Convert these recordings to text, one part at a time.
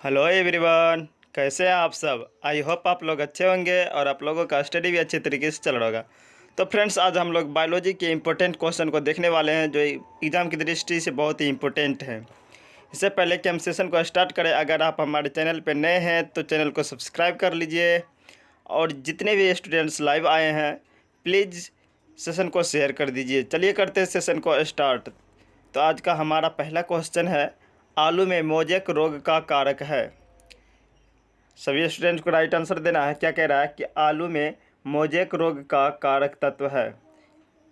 Hello everyone, कैसे हैं आप सब। आई होप आप लोग अच्छे होंगे और आप लोगों का स्टडी भी अच्छे तरीके से चल रहा होगा। तो फ्रेंड्स, आज हम लोग बायोलॉजी के इम्पोर्टेंट क्वेश्चन को देखने वाले हैं जो एग्ज़ाम की दृष्टि से बहुत ही इम्पोर्टेंट है। इससे पहले कि हम सेशन को स्टार्ट करें, अगर आप हमारे चैनल पर नए हैं तो चैनल को सब्सक्राइब कर लीजिए और जितने भी स्टूडेंट्स लाइव आए हैं प्लीज़ सेशन को शेयर कर दीजिए। चलिए करते हैं सेशन को स्टार्ट। तो आज का हमारा पहला क्वेश्चन है, आलू में मोजेक रोग का कारक है। सभी स्टूडेंट्स को राइट आंसर देना है। क्या कह रहा है कि आलू में मोजेक रोग का कारक तत्व है।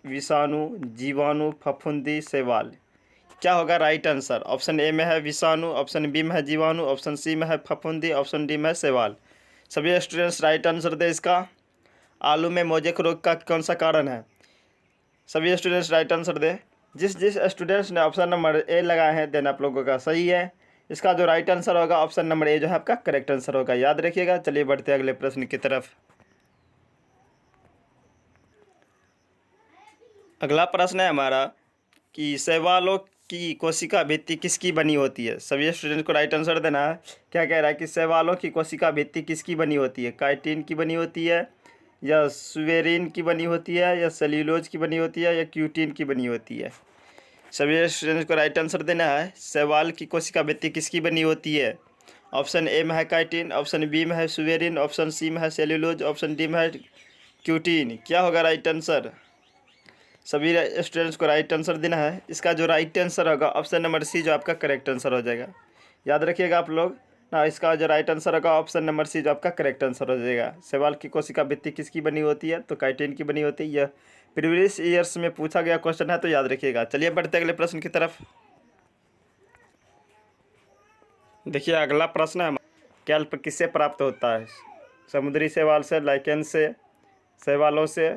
विषाणु, जीवाणु, फफूंदी, शैवाल। क्या होगा राइट आंसर? ऑप्शन ए में है विषाणु, ऑप्शन बी में है जीवाणु, ऑप्शन सी में है फफूंदी, ऑप्शन डी में है शैवाल। सभी स्टूडेंट्स राइट आंसर दे इसका। आलू में मोजेक रोग का कौन सा कारण है? सभी स्टूडेंट्स राइट आंसर दें। जिस जिस स्टूडेंट्स ने ऑप्शन नंबर ए लगाए हैं देन आप लोगों का सही है। इसका जो राइट आंसर होगा ऑप्शन नंबर ए जो है आपका करेक्ट आंसर होगा, याद रखिएगा। चलिए बढ़ते हैं अगले प्रश्न की तरफ। अगला प्रश्न है हमारा कि शैवालों की कोशिका भित्ति किसकी बनी होती है। सभी स्टूडेंट को राइट आंसर देना है। क्या कह रहा है कि शैवालों की कोशिका भित्ति किसकी बनी होती है? काइटिन की बनी होती है, या सुवेरिन की बनी होती है, या सेल्यूलोज की बनी होती है, या क्यूटिन की बनी होती है। सभी स्टूडेंट्स को राइट आंसर देना है। शैवाल की कोशिका भित्ति किसकी बनी होती है? ऑप्शन ए में है काइटिन, ऑप्शन बी में है सुवेरिन, ऑप्शन सी में है सेल्यूलोज, ऑप्शन डी में है क्यूटिन। क्या होगा राइट आंसर? सभी स्टूडेंट्स को राइट आंसर देना है। इसका जो राइट आंसर होगा ऑप्शन नंबर सी जो आपका करेक्ट आंसर हो जाएगा, याद रखिएगा आप लोग ना। इसका जो राइट आंसर होगा ऑप्शन नंबर सी जो आपका करेक्ट आंसर हो जाएगा। शैवाल की कोशिका भित्ति किसकी बनी होती है? तो काइटिन की बनी होती है। यह प्रीवियस ईयर्स में पूछा गया क्वेश्चन है, तो याद रखिएगा। चलिए बढ़ते अगले प्रश्न की तरफ। देखिए अगला प्रश्न है, कैल्प किससे प्राप्त होता है? समुद्री शैवाल से, लाइकेन से, शैवालों से,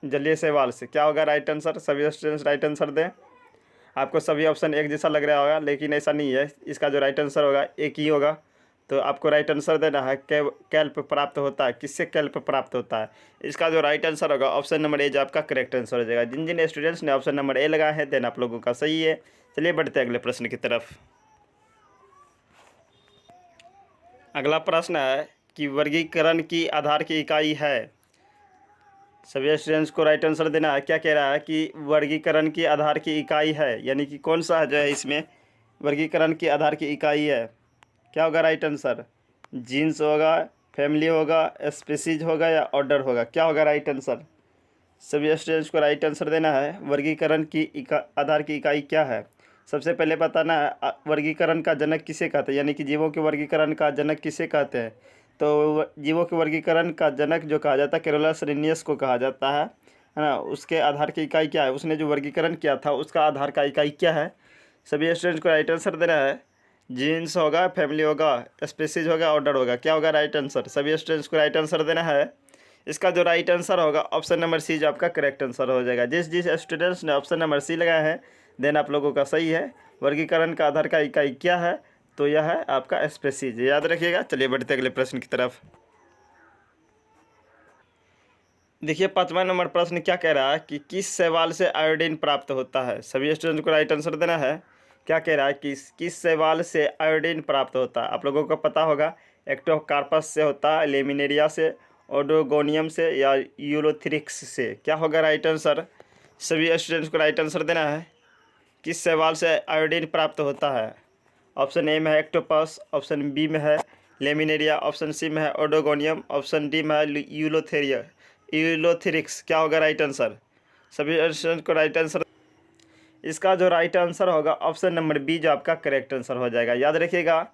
जलीय शैवाल से। क्या होगा राइट आंसर? सभी स्टूडेंट्स राइट आंसर दें। आपको सभी ऑप्शन एक जैसा लग रहा होगा, लेकिन ऐसा नहीं है। इसका जो राइट आंसर होगा एक ही होगा। तो आपको राइट आंसर देना है। कैल्प प्राप्त होता है किससे? कैल्प प्राप्त होता है। इसका जो राइट आंसर होगा ऑप्शन नंबर ए जो आपका करेक्ट आंसर हो जाएगा। जिन जिन स्टूडेंट्स ने ऑप्शन नंबर ए लगाए हैं देन आप लोगों का सही है। चलिए बढ़ते हैं अगले प्रश्न की तरफ। अगला प्रश्न है कि वर्गीकरण की आधार की इकाई है। सभी स्टूडेंट्स को राइट आंसर देना है। क्या कह रहा है कि वर्गीकरण की आधार की इकाई है, यानी कि कौन सा जो है इसमें वर्गीकरण की आधार की इकाई है। क्या होगा राइट आंसर? जीन्स होगा, फैमिली होगा, स्पीसीज होगा, या ऑर्डर होगा। क्या होगा राइट आंसर? सभी स्टूडेंट्स को राइट आंसर देना है। वर्गीकरण की आधार की इकाई क्या है? सबसे पहले बताना है वर्गीकरण का जनक किसे कहते हैं, यानी कि जीवों के वर्गीकरण का जनक किसे कहते हैं। तो जीवों के वर्गीकरण का जनक जो कहा जाता है कैरोलस लिनियस को कहा जाता है ना। उसके आधार की इकाई क्या है? उसने जो वर्गीकरण किया था उसका आधार का इकाई क्या है? सभी स्टूडेंट्स को राइट आंसर देना है। जीन्स होगा, फैमिली होगा, स्पीसीज होगा, ऑर्डर होगा। क्या होगा राइट आंसर? सभी स्टूडेंट्स को राइट आंसर देना है। इसका जो राइट आंसर होगा ऑप्शन नंबर सी जो आपका करेक्ट आंसर हो जाएगा। जिस जिस स्टूडेंट्स ने ऑप्शन नंबर सी लगाया है देन आप लोगों का सही है। वर्गीकरण का आधार का इकाई क्या है? तो यह है आपका स्पीसीज, याद रखिएगा। चलिए बढ़ते अगले प्रश्न की तरफ। देखिए 5वां नंबर प्रश्न क्या कह रहा है कि किस शैवाल से आयोडीन प्राप्त होता है। सभी स्टूडेंट को राइट आंसर देना है। क्या कह रहा है कि किस शैवाल से आयोडीन प्राप्त होता है? आप लोगों को पता होगा एक्टोकार्पस से होता है, लेमिनेरिया से, ओडोगोनियम से, या यूलोथ्रिक्स से। क्या होगा राइट आंसर? सभी स्टूडेंट्स को राइट आंसर देना है। किस शैवाल से आयोडीन प्राप्त होता है? ऑप्शन ए में है एक्टोपस, ऑप्शन बी में है लेमिनेरिया, ऑप्शन सी में है ओडोगोनियम, ऑप्शन डी में है यूलोथेरिक्स। क्या होगा राइट आंसर? सभी स्टूडेंट को राइट आंसर। इसका जो राइट आंसर होगा ऑप्शन नंबर बी जो आपका करेक्ट आंसर हो जाएगा, याद रखिएगा।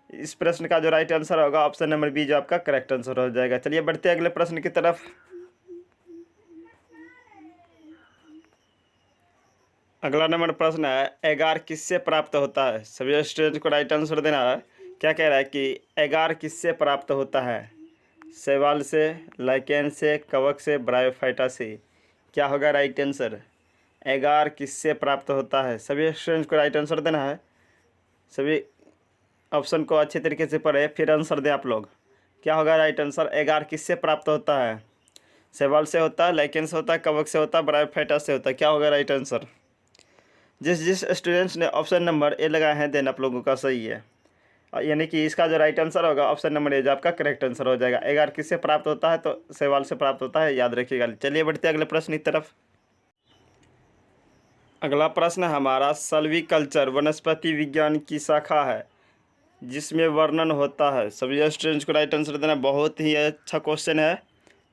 इस प्रश्न का जो राइट आंसर होगा ऑप्शन नंबर बी जो आपका करेक्ट आंसर हो जाएगा। चलिए बढ़ते हैं अगले प्रश्न की तरफ। अगला नंबर प्रश्न है, एगार किससे प्राप्त होता है। सभी स्टूडेंट को राइट आंसर देना है। क्या कह रहा है कि एगार किससे प्राप्त होता है? शैवाल से, लाइकेन से, कवक से, ब्रायोफाइटा से। क्या होगा राइट आंसर? एगार किससे प्राप्त होता है? सभी स्टूडेंट्स को राइट आंसर देना है। सभी ऑप्शन को अच्छे तरीके से पढ़े फिर आंसर दें आप लोग। क्या होगा राइट आंसर? एगार किससे प्राप्त होता है? शैवाल से होता है, लाइकेन से होता है, कवक से होता है, ब्रायोफाइटा से होता है। क्या होगा राइट आंसर? जिस जिस स्टूडेंट्स ने ऑप्शन नंबर ए लगाए हैं देन आप लोगों का सही है। यानी कि इसका जो राइट आंसर होगा ऑप्शन नंबर ए जो आपका करेक्ट आंसर हो जाएगा। एगार किससे प्राप्त होता है? तो शैवाल से प्राप्त होता है, याद रखिएगा। चलिए बढ़ते हैं अगले प्रश्न की तरफ। अगला प्रश्न हमारा, सल्वीकल्चर वनस्पति विज्ञान की शाखा है जिसमें वर्णन होता है। सभी स्टूडेंट्स को राइट आंसर देना। बहुत ही अच्छा क्वेश्चन है।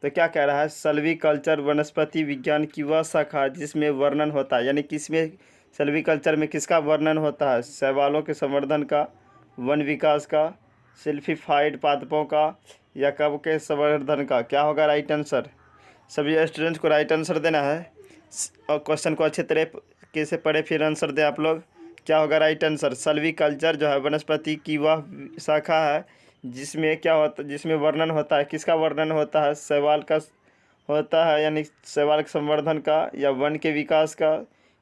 तो क्या कह रहा है? सल्वीकल्चर वनस्पति विज्ञान की वह शाखा जिसमें वर्णन होता है, यानी किसमें, सल्वीकल्चर में किसका वर्णन होता है? शैवालों के संवर्धन का, वन विकास का, सल्फिफाइड पादपों का, या कब के संवर्धन का? क्या होगा राइट आंसर? सभी स्टूडेंट्स को राइट आंसर देना है और क्वेश्चन को अच्छे तरीके से पढ़े फिर आंसर दें आप लोग। क्या होगा राइट आंसर? सल्वीकल्चर जो है वनस्पति की वह शाखा है जिसमें क्या होता, जिसमें वर्णन होता है। किसका वर्णन होता है? शैवाल का होता है, यानी शैवाल के संवर्धन का, या वन के विकास का,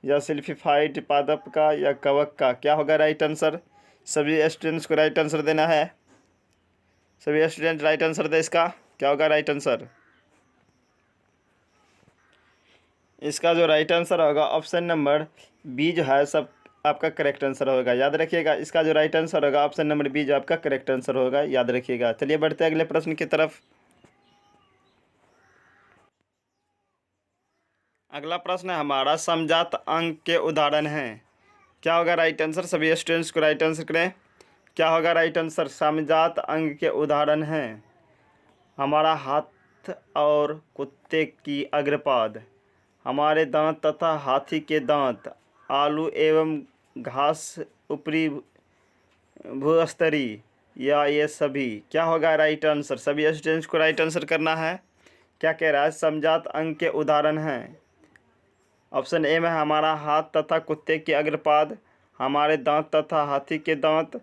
या सल्फिफाइड पादप का, या कवक का? क्या होगा राइट आंसर? सभी स्टूडेंट्स को राइट आंसर देना है। सभी स्टूडेंट राइट आंसर दे इसका। क्या होगा राइट आंसर? इसका जो राइट आंसर होगा ऑप्शन नंबर बी जो है सब आपका करेक्ट आंसर होगा, याद रखिएगा। इसका जो राइट आंसर होगा ऑप्शन नंबर बी जो आपका करेक्ट आंसर होगा, याद रखिएगा। चलिए बढ़ते हैं अगले प्रश्न की तरफ। अगला प्रश्न है हमारा, समजात अंक के उदाहरण हैं। क्या होगा राइट आंसर? सभी स्टूडेंट्स को राइट आंसर करें। क्या होगा राइट आंसर? समजात अंग के उदाहरण हैं हमारा हाथ और कुत्ते की अग्रपाद, हमारे दांत तथा हाथी के दांत, आलू एवं घास ऊपरी भूस्तरीय, या ये सभी? क्या होगा राइट आंसर? सभी स्टूडेंट्स को राइट आंसर करना है। क्या कह रहा है? समजात अंग के उदाहरण हैं। ऑप्शन ए में हमारा हाथ तथा कुत्ते के अग्रपाद, हमारे दांत तथा हाथी के दांत,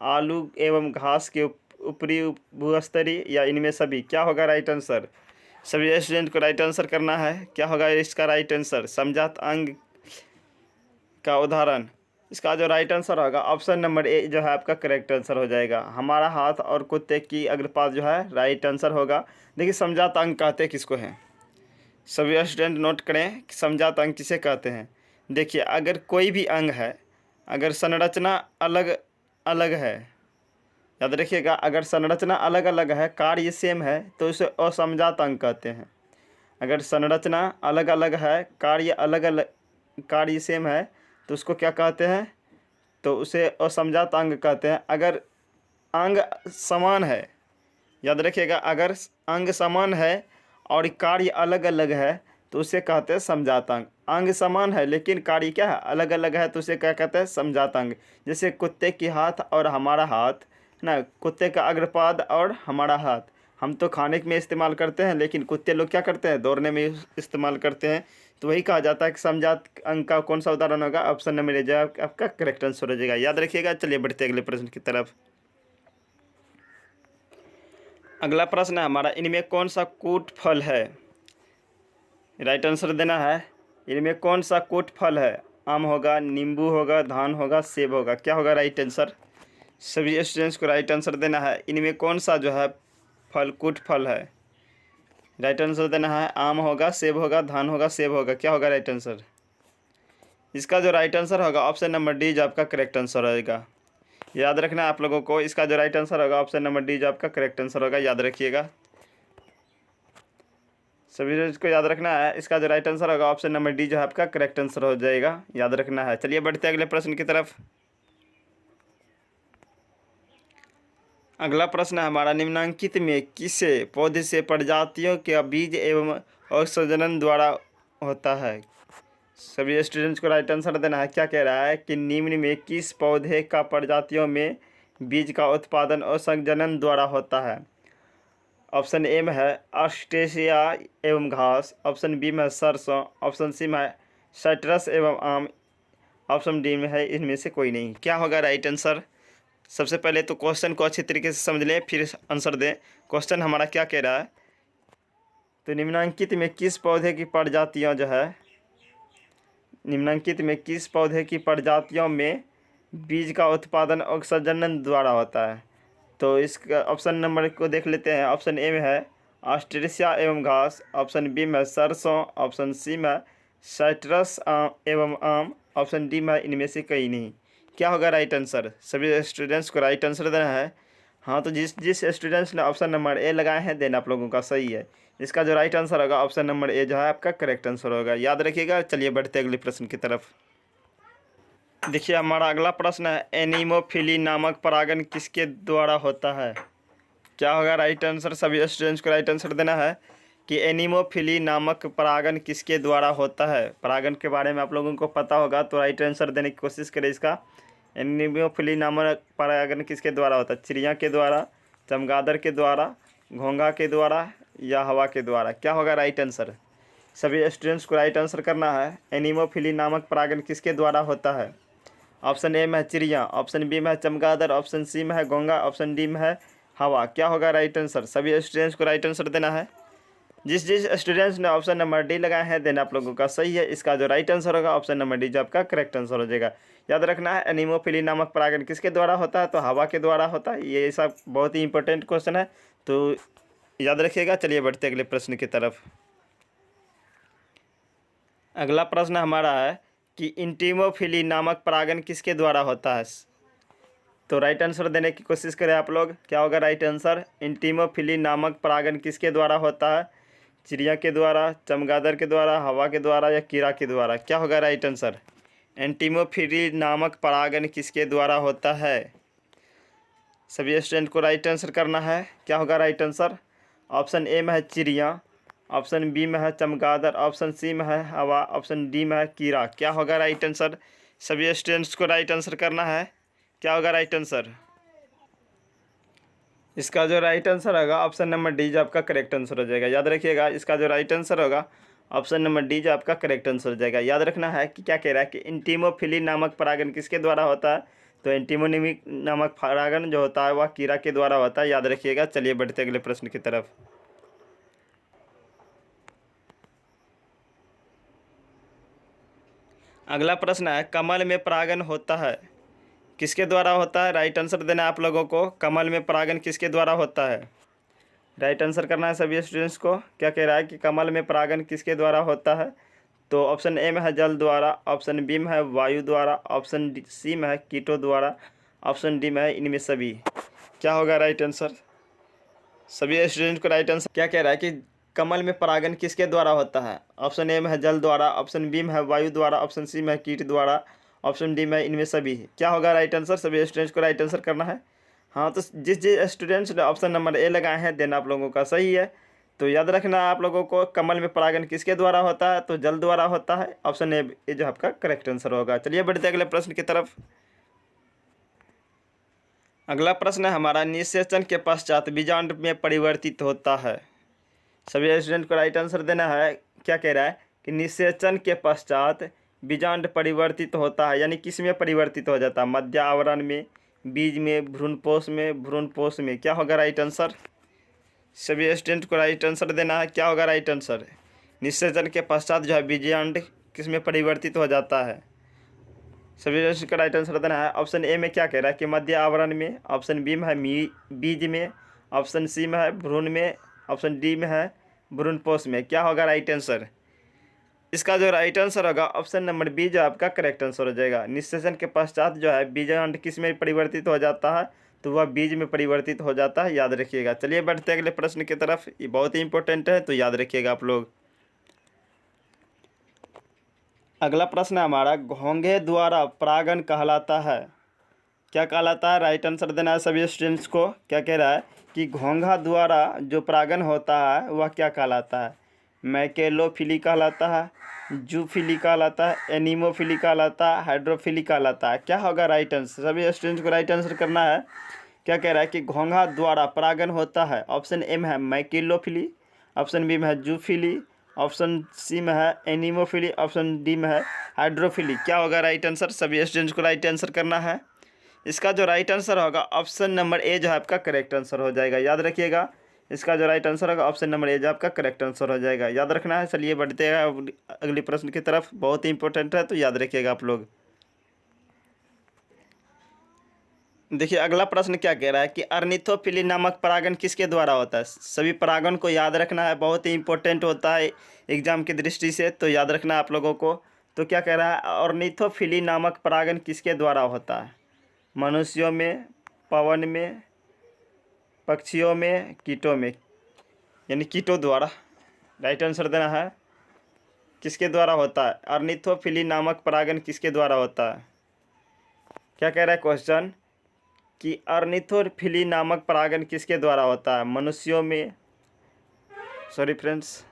आलू एवं घास के ऊपरी भूस्तरीय, या इनमें सभी? क्या होगा राइट आंसर? सभी स्टूडेंट को राइट आंसर करना है। क्या होगा इसका राइट आंसर? समजात अंग का उदाहरण। इसका जो राइट आंसर होगा ऑप्शन नंबर ए जो है आपका करेक्ट आंसर हो जाएगा। हमारा हाथ और कुत्ते की अग्रपाद जो है राइट आंसर होगा। देखिए, समजात अंग कहते किसको हैं? सभी स्टूडेंट नोट करें कि समजात अंग किसे कहते हैं। देखिए, अगर कोई भी अंग है, अगर संरचना अलग अलग है, याद रखिएगा, अगर संरचना अलग अलग है, कार्य सेम है, तो उसे असमजात अंग कहते हैं। अगर संरचना अलग अलग है, कार्य अलग अलग, कार्य सेम है, तो उसको क्या कहते हैं? तो उसे असमजात अंग कहते हैं। अगर अंग समान है, याद रखिएगा, अगर अंग समान है और कार्य अलग अलग है तो उसे कहते हैं समजात अंग। अंग समान है लेकिन कार्य क्या है? अलग अलग है, तो उसे क्या कहते हैं? समजात अंग। जैसे कुत्ते की हाथ और हमारा हाथ ना, कुत्ते का अग्रपाद और हमारा हाथ, हम तो खाने में इस्तेमाल करते हैं, लेकिन कुत्ते लोग क्या करते हैं? दौड़ने में इस्तेमाल करते हैं। तो वही कहा जाता है कि समजात अंग का कौन सा उदाहरण होगा? ऑप्शन नंबर ए जो आपका करेक्ट आंसर हो जाएगा, याद रखिएगा। चलिए बढ़ते अगले प्रश्न की तरफ। अगला प्रश्न है हमारा, इनमें कौन सा कूट फल है? राइट आंसर देना है। इनमें कौन सा कूट फल है? आम होगा, नींबू होगा, धान होगा, सेब होगा? क्या होगा राइट आंसर? सभी स्टूडेंट्स को राइट आंसर देना है। इनमें कौन सा जो है फल कूट फल है? राइट आंसर देना है। आम होगा, सेब होगा, धान होगा, सेब होगा? क्या होगा राइट आंसर? इसका जो राइट आंसर होगा ऑप्शन नंबर डी जो आपका करेक्ट आंसर होगा, याद रखना आप लोगों को। इसका जो राइट आंसर होगा ऑप्शन नंबर डी जो आपका करेक्ट आंसर होगा, याद रखिएगा। सभी को याद रखना है। इसका जो राइट आंसर होगा ऑप्शन नंबर डी जो है आपका करेक्ट आंसर हो जाएगा, याद रखना है। चलिए बढ़ते हैं अगले प्रश्न की तरफ। अगला प्रश्न है हमारा, निम्नांकित में किसे पौधे से प्रजातियों के बीज एवं औषधजनन द्वारा होता है? सभी स्टूडेंट्स को राइट आंसर देना है। क्या कह रहा है कि निम्न में किस पौधे का प्रजातियों में बीज का उत्पादन और संजनन द्वारा होता है? ऑप्शन ए में है ऑस्ट्रेसिया एवं घास, ऑप्शन बी में है सरसों, ऑप्शन सी में है साइट्रस एवं आम, ऑप्शन डी में है इनमें से कोई नहीं। क्या होगा राइट आंसर? सबसे पहले तो क्वेश्चन को अच्छी तरीके से समझ लें फिर आंसर दें। क्वेश्चन हमारा क्या कह रहा है? तो निम्नांकित में किस पौधे की प्रजातियां जो है, निम्नांकित में किस पौधे की प्रजातियों में बीज का उत्पादन और संजनन द्वारा होता है? तो इसका ऑप्शन नंबर को देख लेते हैं। ऑप्शन ए में है ऑस्ट्रेसिया एवं घास, ऑप्शन बी में सरसों, ऑप्शन सी में साइट्रस एवं आम, ऑप्शन डी में इनमें से कहीं नहीं। क्या होगा राइट आंसर? सभी स्टूडेंट्स को राइट आंसर देना है। हाँ, तो जिस जिस स्टूडेंट्स ने ऑप्शन नंबर ए लगाए हैं देन आप लोगों का सही है। इसका जो राइट आंसर होगा ऑप्शन नंबर ए जो है आपका करेक्ट आंसर होगा, याद रखिएगा। चलिए बढ़ते अगले प्रश्न की तरफ। देखिए हमारा अगला प्रश्न है, एनीमोफिली नामक परागण किसके द्वारा होता है? क्या होगा राइट आंसर? सभी स्टूडेंट्स को राइट आंसर देना है कि एनीमोफिली नामक परागण किसके द्वारा होता है। परागण के बारे में आप लोगों को पता होगा तो राइट आंसर देने की कोशिश करें इसका। एनीमोफिली नामक परागण किसके द्वारा होता है? चिड़िया के द्वारा, चमगादड़ के द्वारा, घोंघा के द्वारा या हवा के द्वारा? क्या होगा राइट आंसर? सभी स्टूडेंट्स को राइट आंसर करना है। एनीमोफिली नामक परागण किसके द्वारा होता है? ऑप्शन ए में है चिड़िया, ऑप्शन बी में है चमगादड़, ऑप्शन सी में है घोंघा, ऑप्शन डी में है हवा। क्या होगा राइट आंसर? सभी स्टूडेंट्स को राइट आंसर देना है। जिस जिस स्टूडेंट्स ने ऑप्शन नंबर डी लगाए हैं देन आप लोगों का सही है। इसका जो राइट आंसर होगा ऑप्शन नंबर डी जो आपका करेक्ट आंसर हो जाएगा। याद रखना है एनीमोफिली नामक परागण किसके द्वारा होता है? तो हवा के द्वारा होता है। ये सब बहुत ही इंपॉर्टेंट क्वेश्चन है तो याद रखिएगा। चलिए बढ़ते अगले प्रश्न की तरफ। अगला प्रश्न हमारा है कि इंटीमोफिली नामक परागण किसके द्वारा होता है? तो राइट आंसर देने की कोशिश करें आप लोग। क्या होगा राइट आंसर? इंटीमोफिली नामक परागण किसके द्वारा होता है? चिड़िया के द्वारा, चमगादड़ के द्वारा, हवा के द्वारा या कीड़ा के द्वारा? क्या होगा राइट आंसर? एंटीमोफिली नामक परागण किसके द्वारा होता है? सभी स्टूडेंट को राइट आंसर करना है। क्या होगा राइट आंसर? ऑप्शन ए में है चिड़िया, ऑप्शन बी में है चमगादड़, ऑप्शन सी में है हवा, ऑप्शन डी में है कीड़ा। क्या होगा राइट आंसर? सभी स्टूडेंट्स को राइट आंसर करना है। क्या होगा राइट आंसर? इसका जो राइट आंसर होगा ऑप्शन नंबर डी जो आपका करेक्ट आंसर हो जाएगा। याद रखिएगा इसका जो राइट आंसर होगा ऑप्शन नंबर डी जो आपका करेक्ट आंसर हो जाएगा। याद रखना है कि क्या कह रहा है कि इंटीमोफिली नामक परागण किसके द्वारा होता है? तो एंटीमोनिमिक नामक परागण जो होता है वह कीड़ा के द्वारा होता है। याद रखिएगा। चलिए बढ़ते अगले प्रश्न की तरफ। अगला प्रश्न है, कमल में परागण होता है किसके द्वारा होता है? राइट आंसर देना है आप लोगों को। कमल में परागण किसके द्वारा होता है? राइट आंसर करना है सभी स्टूडेंट्स को। क्या कह रहा है कि कमल में परागण किसके द्वारा होता है? तो ऑप्शन ए में है जल द्वारा, ऑप्शन बी में है वायु द्वारा, ऑप्शन सी में है कीटों द्वारा, ऑप्शन डी में है इनमें सभी। क्या होगा राइट आंसर? सभी स्टूडेंट को राइट आंसर। क्या कह रहा है कि कमल में परागण किसके द्वारा होता है? ऑप्शन ए में है जल द्वारा, ऑप्शन बी में है वायु द्वारा, ऑप्शन सी में है कीट द्वारा, ऑप्शन डी में इनमें सभी। क्या होगा राइट आंसर? सभी स्टूडेंट्स को राइट आंसर करना है। हाँ, तो जिस जिस स्टूडेंट्स ने ऑप्शन नंबर ए लगाए हैं देन आप लोगों का सही है। तो याद रखना आप लोगों को कमल में परागण किसके द्वारा होता है? तो जल द्वारा होता है। ऑप्शन ए जो आपका करेक्ट आंसर होगा। चलिए बढ़ते अगले प्रश्न की तरफ। अगला प्रश्न है हमारा, निषेचन के पश्चात बीजांड में परिवर्तित होता है। सभी स्टूडेंट को राइट आंसर देना है। क्या कह रहा है कि निषेचन के पश्चात बीजांड परिवर्तित होता है, यानी किस में परिवर्तित हो जाता है? मध्य आवरण में, बीज में, भ्रूणपोष में, भ्रूणपोष में। क्या होगा राइट आंसर? सभी स्टूडेंट को राइट आंसर देना है। क्या होगा राइट आंसर? निषेचन के पश्चात जो है बीजांड किस में परिवर्तित हो जाता है? सभी स्टूडेंट का राइट आंसर देना है। ऑप्शन ए में क्या कह रहा है कि मध्य आवरण में, ऑप्शन बी में है बीज में, ऑप्शन सी में है भ्रूण में, ऑप्शन डी में है भ्रूणपोष में। क्या होगा राइट आंसर? इसका जो राइट आंसर होगा ऑप्शन नंबर बी जो आपका करेक्ट आंसर हो जाएगा। निषेचन के पश्चात जो है बीजांड किस में परिवर्तित हो जाता है? तो वह बीज में परिवर्तित हो जाता है। याद रखिएगा। चलिए बढ़ते अगले प्रश्न की तरफ। ये बहुत ही इंपॉर्टेंट है तो याद रखिएगा आप लोग। अगला प्रश्न है हमारा, घोंघे द्वारा परागण कहलाता है। क्या कहलाता है? राइट आंसर देना है सभी स्टूडेंट्स को। क्या कह रहा है कि घोंघा द्वारा जो परागण होता है वह क्या कहलाता है? मैकेलोफिली कहलाता है, जूफिली कहलाता है, एनीमोफिली कहलाता है, हाइड्रोफिली कहलाता है। क्या होगा राइट आंसर? सभी स्टूडेंट्स को राइट आंसर करना है। क्या कह रहा है कि घोंघा द्वारा परागण होता है? ऑप्शन ए में है मैकेलोफिली, ऑप्शन बी में है जूफिली, ऑप्शन सी में है एनीमोफिली, ऑप्शन डी में है हाइड्रोफिली। क्या होगा राइट आंसर? सभी स्टूडेंट्स को राइट आंसर करना है। इसका जो राइट आंसर होगा ऑप्शन नंबर ए जो है आपका करेक्ट आंसर हो जाएगा। याद रखिएगा। इसका जो राइट आंसर होगा ऑप्शन नंबर ए जो आपका करेक्ट आंसर हो जाएगा। याद रखना है। चलिए बढ़ते हैं अगली प्रश्न की तरफ। बहुत ही इंपॉर्टेंट है तो याद रखिएगा आप लोग। देखिए अगला प्रश्न क्या कह रहा है कि अर्निथोफिली नामक परागण किसके द्वारा होता है? सभी परागण को याद रखना है, बहुत ही इंपॉर्टेंट होता है एग्जाम की दृष्टि से, तो याद रखना है आप लोगों को। तो क्या कह रहा है, ऑर्निथोफिली नामक परागण किसके द्वारा होता है? मनुष्यों में, पवन में, पक्षियों में, कीटों में, यानी कीटों द्वारा। राइट आंसर देना है, किसके द्वारा होता है? ऑर्निथोफिली नामक परागण किसके द्वारा होता है? क्या कह रहा है क्वेश्चन कि ऑर्निथोफिली नामक परागण किसके द्वारा होता है? मनुष्यों में, सॉरी फ्रेंड्स,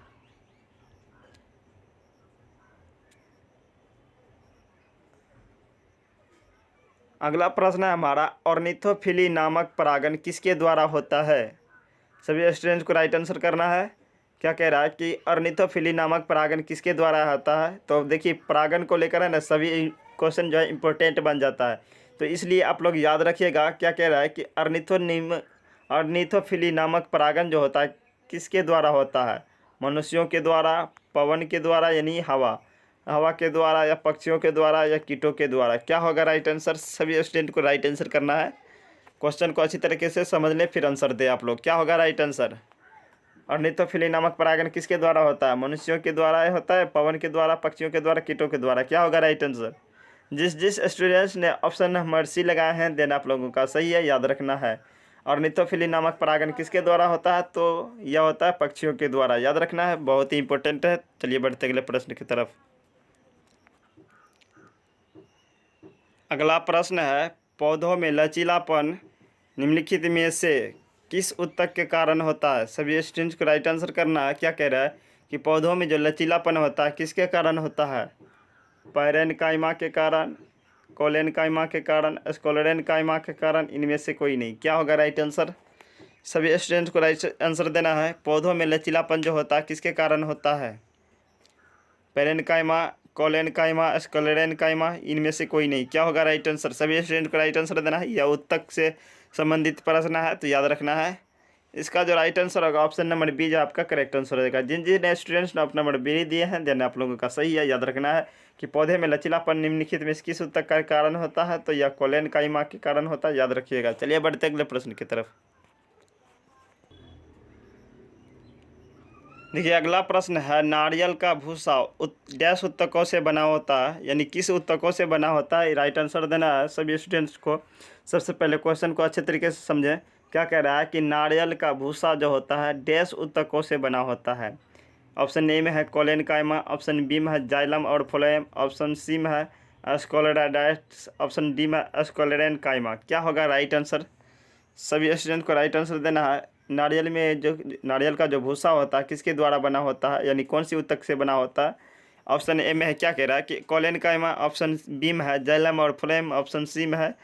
अगला प्रश्न है हमारा, ऑर्निथोफिली नामक परागण किसके द्वारा होता है? सभी स्टूडेंट्स को राइट आंसर करना है। क्या कह रहा है कि ऑर्निथोफिली नामक परागण किसके द्वारा होता है? तो देखिए परागण को लेकर है ना सभी क्वेश्चन जो है इम्पोर्टेंट बन जाता है, तो इसलिए आप लोग याद रखिएगा। क्या कह रहा है कि ऑर्निथोफिली नामक परागण जो होता है किसके द्वारा होता है? मनुष्यों के द्वारा, पवन के द्वारा यानी हवा के द्वारा, या पक्षियों के द्वारा, या कीटों के द्वारा। क्या होगा राइट आंसर? सभी स्टूडेंट को राइट आंसर करना है। क्वेश्चन को अच्छी तरीके से समझ लें फिर आंसर दे आप लोग। क्या होगा राइट आंसर? ऑर्निथोफिली नामक परागण किसके द्वारा होता है? मनुष्यों के द्वारा होता है, पवन के द्वारा, पक्षियों के द्वारा, कीटों के द्वारा। क्या होगा राइट आंसर? जिस स्टूडेंट्स ने ऑप्शन नंबर सी लगाए हैं देन आप लोगों का सही है, याद रखना है। ऑर्निथोफिली नामक परागण किसके द्वारा होता है? तो यह होता है पक्षियों के द्वारा, याद रखना है, बहुत ही इंपॉर्टेंट है। चलिए बढ़ते अगले प्रश्न की तरफ। अगला प्रश्न है, पौधों में लचीलापन निम्नलिखित में से किस ऊतक के कारण होता है? सभी स्टूडेंट्स को राइट आंसर करना है। क्या कह रहा है कि पौधों में जो लचीलापन होता है किसके कारण होता है? पैरेन्काइमा के कारण, कोलेनकाइमा के कारण, स्क्लेरेन्काइमा के कारण, इनमें से कोई नहीं। क्या होगा राइट आंसर? सभी स्टूडेंट्स को राइट आंसर देना है। पौधों में लचीलापन जो होता है किसके कारण होता है? पैरेन्काइमा, कोलेनकाइमा, स्क्लेरेन्काइमा, इनमें से कोई नहीं। क्या होगा राइट आंसर? सभी स्टूडेंट को राइट आंसर देना है। यह ऊतक से संबंधित प्रश्न है तो याद रखना है। इसका जो राइट आंसर होगा ऑप्शन नंबर बी जो आपका करेक्ट आंसर होगा। जिन जिन स्टूडेंट्स ने अपना नंबर बी दिए हैं देन आप लोगों का सही है, याद रखना है कि पौधे में लचीलापन निम्नलिखित में किस ऊतक का कारण होता है? तो यह कोलेनकाइमा के कारण होता है, याद रखिएगा। चलिए बढ़ते अगले प्रश्न की तरफ। देखिए अगला प्रश्न है, नारियल का भूसा डैश ऊतकों से बना होता है, यानी किस ऊतकों से बना होता है? राइट आंसर देना है सभी स्टूडेंट्स को। सबसे पहले क्वेश्चन को अच्छे तरीके से समझें। क्या कह रहा है कि नारियल का भूसा जो होता है डैश ऊतकों से बना होता है? ऑप्शन ए में है कोलेनकाइमा, ऑप्शन बी में है जाइलम और फ्लोएम, ऑप्शन सी में है स्क्लेरोडाइट्स, ऑप्शन डी में स्क्लेरेन्काइमा। क्या होगा राइट आंसर? सभी स्टूडेंट को राइट आंसर देना है। नारियल का जो भूसा होता है किसके द्वारा बना होता है, यानी कौन सी ऊतक से बना होता है? ऑप्शन ए में है, क्या कह रहा है कि कोलेनकाइमा, ऑप्शन बी में है जाइलम और फ्लोएम, ऑप्शन सी में है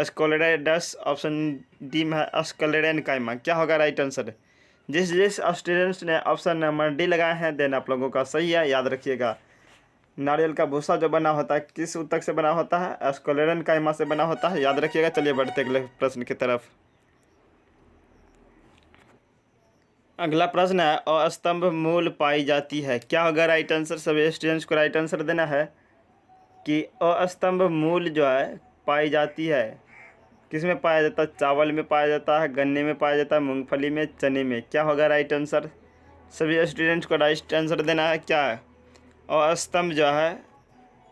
स्क्लेरोडाइट्स, ऑप्शन डी में है स्क्लेरेन्काइमा। क्या होगा राइट आंसर? जिस स्टूडेंट्स ने ऑप्शन नंबर डी लगाए हैं देन आप लोगों का सही है, याद रखिएगा। नारियल का भूसा जो बना होता है किस ऊतक से बना होता है? स्क्लेरेन्काइमा से बना होता है, याद रखिएगा। चलिए बढ़ते अगले प्रश्न की तरफ। अगला प्रश्न है, अस्तंभ मूल पाई जाती है। क्या होगा राइट आंसर? सभी स्टूडेंट्स को राइट आंसर देना है कि अस्तंभ मूल जो है पाई जाती है किस में पाया जाता है? चावल में पाया जाता है, गन्ने में पाया जाता है, मूंगफली में, चने में। क्या होगा राइट आंसर? सभी स्टूडेंट्स को राइट आंसर देना है। क्या है अस्तंभ जो है,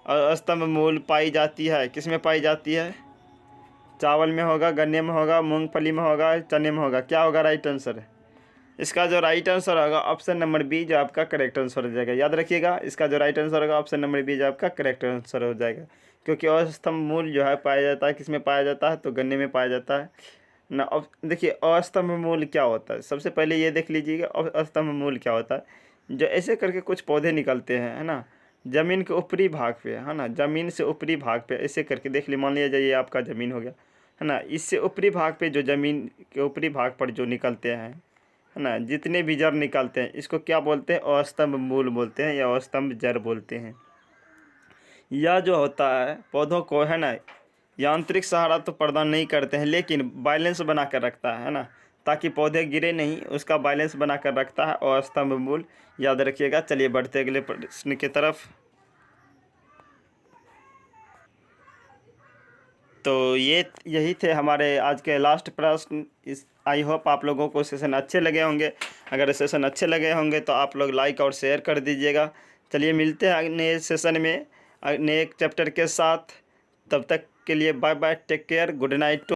अस्तंभ मूल पाई जाती है किस में पाई जाती है? चावल में होगा, गन्ने में होगा, मूंगफली में होगा, चने में होगा। क्या होगा राइट आंसर? इसका जो राइट आंसर होगा ऑप्शन नंबर बी जो आपका करेक्ट आंसर हो जाएगा, याद रखिएगा। इसका जो राइट आंसर होगा ऑप्शन नंबर बी जो आपका करेक्ट आंसर हो जाएगा, क्योंकि अस्तंभ मूल जो है पाया जाता है किस में पाया जाता है? तो गन्ने में पाया जाता है ना। अब देखिए अस्तंभ मूल क्या होता है, सबसे पहले ये देख लीजिएगा अस्तंभ मूल क्या होता है। जो ऐसे करके कुछ पौधे निकलते हैं, है ना, ज़मीन के ऊपरी भाग पे, है ना, ज़मीन से ऊपरी भाग पे ऐसे करके देख ली। मान लिया जाए ये आपका ज़मीन हो गया, है ना, इससे ऊपरी भाग पे जो ज़मीन के ऊपरी भाग पर जो निकलते हैं, है ना, जितने भी जड़ निकलते हैं इसको क्या बोलते हैं? अस्तंभ मूल बोलते हैं या अस्तंभ जड़ बोलते हैं। यह जो होता है पौधों को, है ना, यांत्रिक सहारा तो प्रदान नहीं करते हैं लेकिन बैलेंस बना कर रखता है ना, ताकि पौधे गिरे नहीं, उसका बैलेंस बना कर रखता है और स्तंभ मूल, याद रखिएगा। चलिए बढ़ते अगले प्रश्न की तरफ। तो यही थे हमारे आज के लास्ट प्रश्न। इस आई होप आप लोगों को सेशन अच्छे लगे होंगे। अगर सेशन अच्छे लगे होंगे तो आप लोग लाइक और शेयर कर दीजिएगा। चलिए मिलते हैं नए सेशन में। नए एक चैप्टर के साथ। तब तक के लिए bye bye, take care, good night.